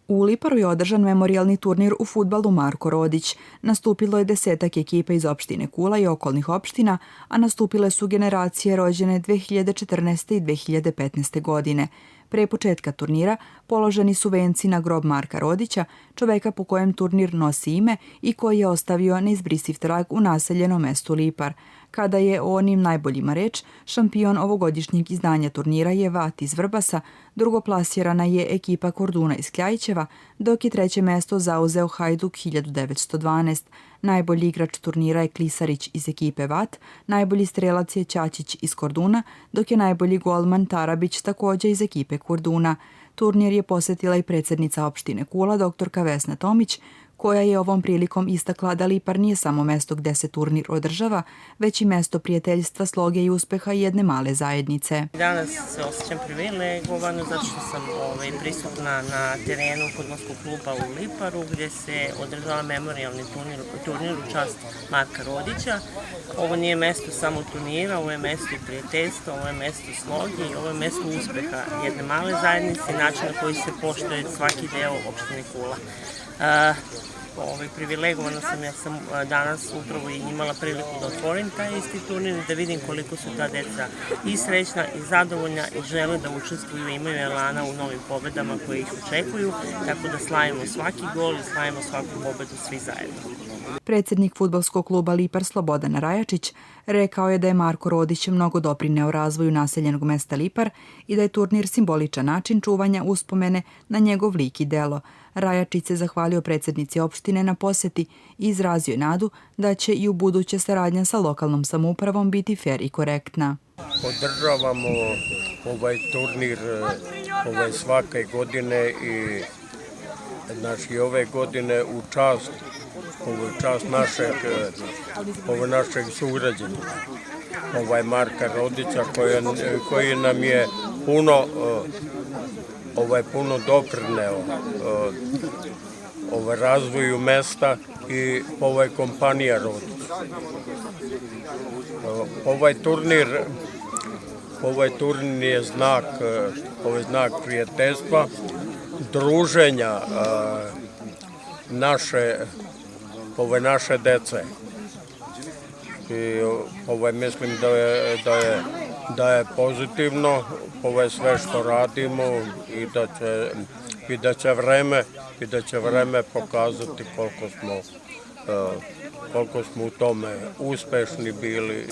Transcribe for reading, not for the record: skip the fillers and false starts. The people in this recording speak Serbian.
U Liparu je održan memorijalni turnir u fudbalu Marko Rodić. Nastupilo je 10 ekipa iz opštine Kula i okolnih opština, a nastupile su generacije rođene 2014. i 2015. godine. Pre početka turnira položeni su venci na grob Marka Rodića, čoveka po kojem turnir nosi ime i koji je ostavio neizbrisiv trag u naseljenom mestu Lipar. Kada je o onim najboljima reč, šampion ovogodišnjeg izdanja turnira je Vat iz Vrbasa, drugoplasirana je ekipa Korduna iz Kljajićeva, dok je treće mesto zauzeo Hajduk 1912. Najbolji igrač turnira je Klisarić iz ekipe Vat, najbolji strelac je Ćaćić iz Korduna, dok je najbolji golman Tarabić također iz ekipe Korduna. Turnir je posjetila i predsjednica opštine Kula, doktorka Vesna Tomić, koja je ovom prilikom istakla da Lipar nije samo mesto gde se turnir održava, već i mesto prijateljstva, sloge i uspeha jedne male zajednice. Danas se osjećam privilegovano zato što sam prisutna na terenu fudbalskog kluba u Liparu gdje se održava memorijalni turnir u čast Marka Rodića. Ovo nije mesto samo turnira, ovo je mesto prijateljstva, ovo je mesto sloge i ovo je mesto uspeha jedne male zajednice i način na koji se poštuje svaki deo opštine Kula. Privilegovana sam, ja sam danas upravo i imala priliku da otvorim taj isti turnir i da vidim koliko su ta deca i srećna i zadovoljna i žele da učestvuju i imaju elana u novim pobedama koje ih očekuju, tako da slavimo svaki gol i slavimo svaku pobedu svi zajedno. Predsjednik fudbalskog kluba Lipar Slobodan Rajačić rekao je da je Marko Rodić mnogo doprineo razvoju naseljenog mesta Lipar i da je turnir simboličan način čuvanja uspomene na njegov lik i delo. Rajačić se zahvalio predsjednici opštine na posjeti i izrazio je nadu da će i u buduće saradnja sa lokalnom samoupravom biti fer i korektna. Podržavamo ovaj turnir svake godine i ove godine u čast našeg sugrađana, Marka Rodića, koji nam je puno doprineo razvoju mesta i kompanija Rodić. Ovaj turnir je znak prijateljstva, druženja naše dece. I mislim da je pozitivno sve što radimo i da će vreme pokazati koliko smo u tome uspešni bili.